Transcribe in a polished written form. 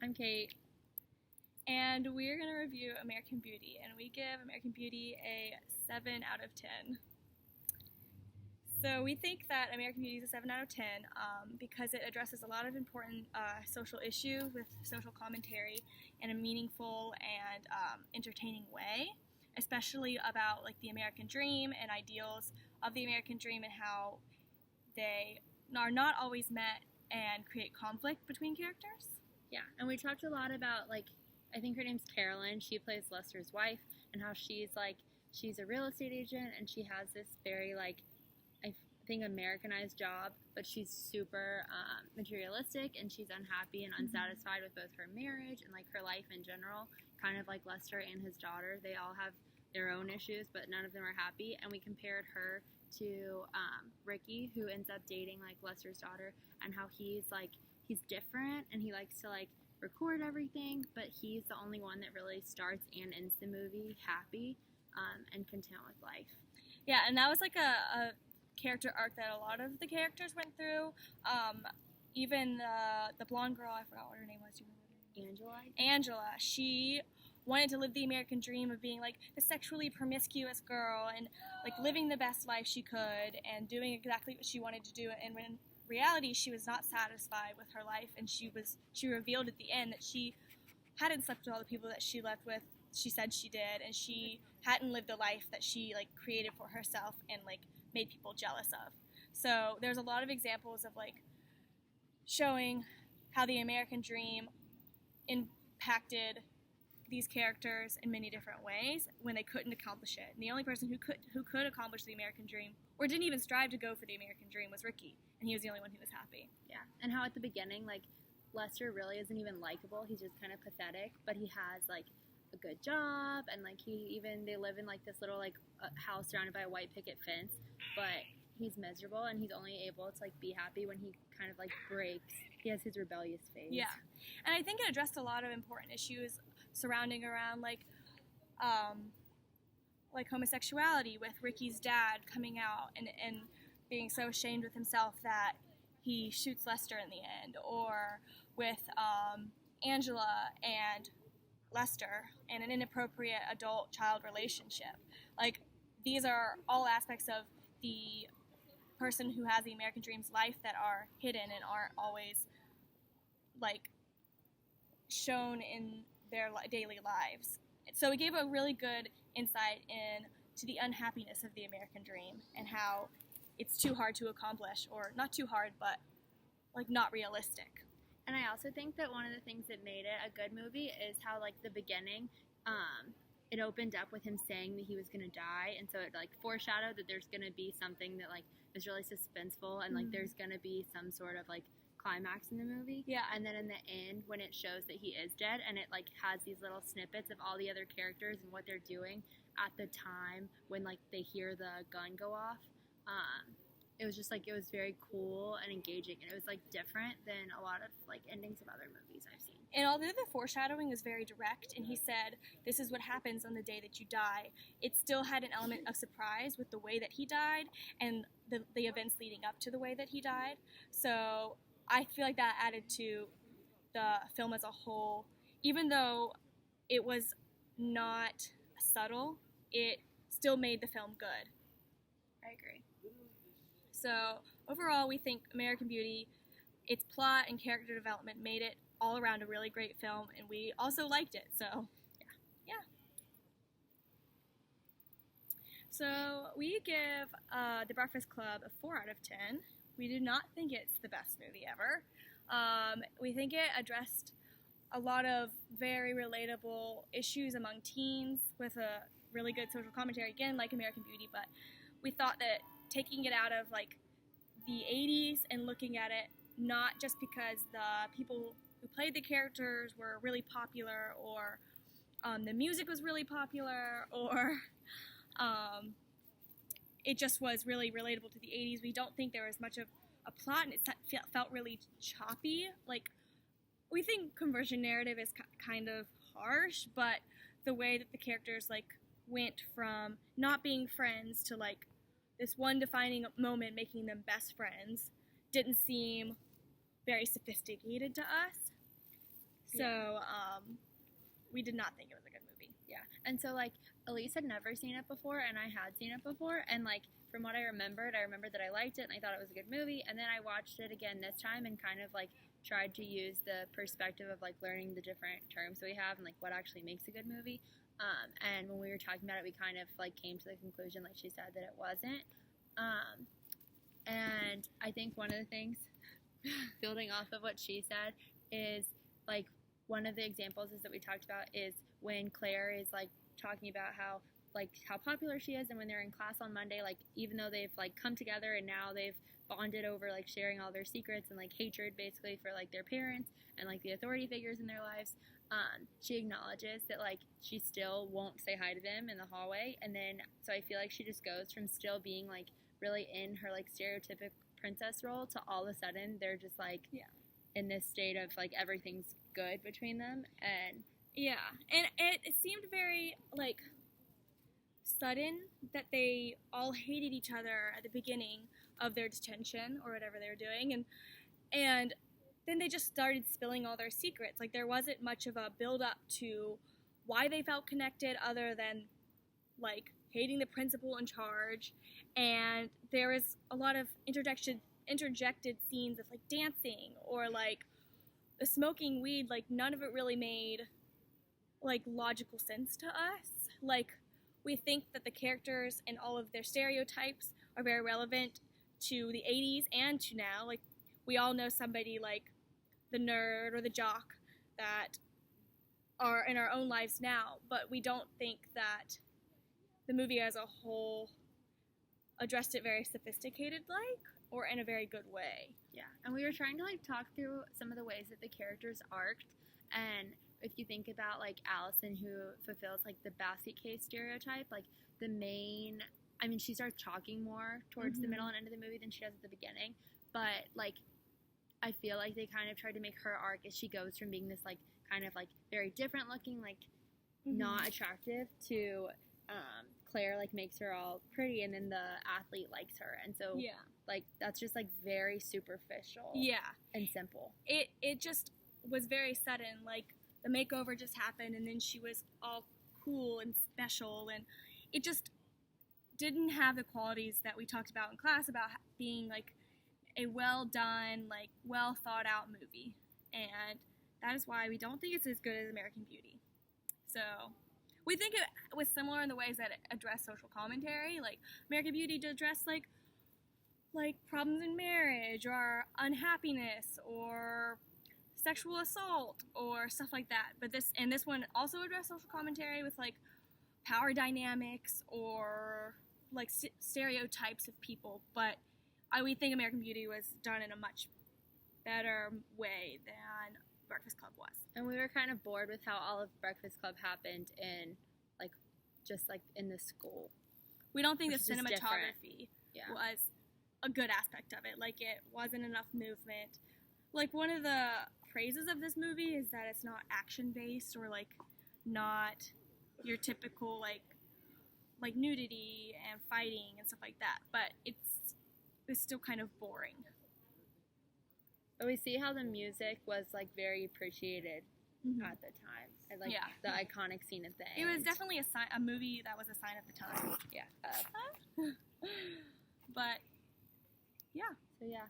I'm Kate. And we're going to review American Beauty, and we give American Beauty a 7 out of 10. So we think that American Beauty is a 7 out of 10 because it addresses a lot of important social issues with social commentary in a meaningful and entertaining way, especially about like the American dream and ideals of the American dream and how they are not always met and create conflict between characters. Yeah, and we talked a lot about, like, I think her name's Carolyn. She plays Lester's wife, and how she's a real estate agent, and she has this very, like, I think Americanized job, but she's super materialistic, and she's unhappy and unsatisfied with both her marriage and, like, her life in general, kind of like Lester and his daughter. They all have their own issues, but none of them are happy, and we compared her to Ricky, who ends up dating, like, Lester's daughter, and how he's different, and he likes to, like, record everything, but he's the only one that really starts and ends the movie happy and content with life. Yeah, and that was like a character arc that a lot of the characters went through. Even the blonde girl, I forgot what her name was. Do you remember her name? Angela. She wanted to live the American dream of being like the sexually promiscuous girl and like living the best life she could and doing exactly what she wanted to do. And when in reality, she was not satisfied with her life, and she revealed at the end that she hadn't slept with all the people that she left with. She said she did, and she hadn't lived the life that she like created for herself and like made people jealous of. So there's a lot of examples of like showing how the American dream impacted these characters in many different ways when they couldn't accomplish it. And the only person who could accomplish the American dream, or didn't even strive to go for the American dream, was Ricky, and he was the only one who was happy. Yeah, and how at the beginning, like, Lester really isn't even likable. He's just kind of pathetic, but he has like a good job, and like they live in like this little like house surrounded by a white picket fence, but he's miserable, and he's only able to like be happy when he kind of like breaks. He has his rebellious phase. Yeah, and I think it addressed a lot of important issues surrounding around like homosexuality, with Ricky's dad coming out and being so ashamed with himself that he shoots Lester in the end, or with Angela and Lester and an inappropriate adult-child relationship. Like, these are all aspects of the person who has the American dream's life that are hidden and aren't always like shown in their daily lives. So it gave a really good insight into the unhappiness of the American dream and how it's too hard to accomplish, or not too hard, but like not realistic. And I also think that one of the things that made it a good movie is how, like, the beginning, it opened up with him saying that he was going to die, and so it like foreshadowed that there's going to be something that like is really suspenseful, and like there's going to be some sort of like climax in the movie. Yeah. And then in the end, when it shows that he is dead, and it like has these little snippets of all the other characters and what they're doing at the time when like they hear the gun go off, it was just like, it was very cool and engaging, and it was like different than a lot of like endings of other movies I've seen. And although the foreshadowing was very direct, and he said, this is what happens on the day that you die, it still had an element of surprise with the way that he died and the events leading up to the way that he died. So I feel like that added to the film as a whole. Even though it was not subtle, it still made the film good. I agree. So overall, we think American Beauty, its plot and character development made it all around a really great film, and we also liked it. So yeah. So we give The Breakfast Club a 4 out of 10. We do not think it's the best movie ever. We think it addressed a lot of very relatable issues among teens with a really good social commentary, again, like American Beauty, but we thought that taking it out of like the 80s and looking at it not just because the people who played the characters were really popular, or the music was really popular, or it just was really relatable to the 80s. We don't think there was much of a plot, and it felt really choppy. Like, we think conversion narrative is kind of harsh, but the way that the characters like went from not being friends to like this one defining moment making them best friends didn't seem very sophisticated to us. So, we did not think it was a good movie. Yeah. And so, like, Elise had never seen it before, and I had seen it before, and, like, from what I remembered that I liked it, and I thought it was a good movie, and then I watched it again this time and kind of, like, tried to use the perspective of, like, learning the different terms that we have and, like, what actually makes a good movie. And when we were talking about it, we kind of, like, came to the conclusion, like she said, that it wasn't. And I think one of the things, building off of what she said, is, like, one of the examples is that we talked about is when Claire is, like, talking about how popular she is, and when they're in class on Monday, like, even though they've, like, come together and now they've bonded over, like, sharing all their secrets and, like, hatred, basically, for, like, their parents and, like, the authority figures in their lives, she acknowledges that, like, she still won't say hi to them in the hallway, and then, so I feel like she just goes from still being, like, really in her, like, stereotypic princess role to all of a sudden they're just, like, in this state of, like, everything's good between them, and... Yeah, and it seemed very, like, sudden that they all hated each other at the beginning of their detention or whatever they were doing, and then they just started spilling all their secrets. Like, there wasn't much of a build-up to why they felt connected other than, like, hating the principal in charge, and there was a lot of interjected scenes of, like, dancing or, like, the smoking weed. Like, none of it really made, like, logical sense to us. Like, we think that the characters and all of their stereotypes are very relevant to the 80s and to now. Like, we all know somebody like the nerd or the jock that are in our own lives now, but we don't think that the movie as a whole addressed it very sophisticated-like or in a very good way. Yeah, and we were trying to, like, talk through some of the ways that the characters arced, and if you think about, like, Allison, who fulfills, like, the basket case stereotype, like, the main, I mean, she starts talking more towards the middle and end of the movie than she does at the beginning, but, like, I feel like they kind of tried to make her arc as she goes from being this, like, kind of, like, very different looking, like, not attractive to, Claire, like, makes her all pretty, and then the athlete likes her, and so, like, that's just, like, very superficial and simple. It just was very sudden, like, the makeover just happened, and then she was all cool and special, and it just didn't have the qualities that we talked about in class about being, like, a well-done, like, well-thought-out movie, and that is why we don't think it's as good as American Beauty. So, we think it was similar in the ways that it addressed social commentary. Like, American Beauty did address, like problems in marriage, or unhappiness, or sexual assault, or stuff like that. But this one also addressed social commentary with, like, power dynamics, or, like, stereotypes of people. But we think American Beauty was done in a much better way than Breakfast Club was. And we were kind of bored with how all of Breakfast Club happened in, like, just, like, in the school. We don't think the cinematography was a good aspect of it. Like, it wasn't enough movement. Like, one of the praises of this movie is that it's not action-based, or, like, not your typical, like nudity and fighting and stuff like that. But it's still kind of boring. But we see how the music was, like, very appreciated at the time. And, like, the iconic scene at the end. It was definitely a movie that was a sign of the time. Yeah. But, yeah. So, yeah.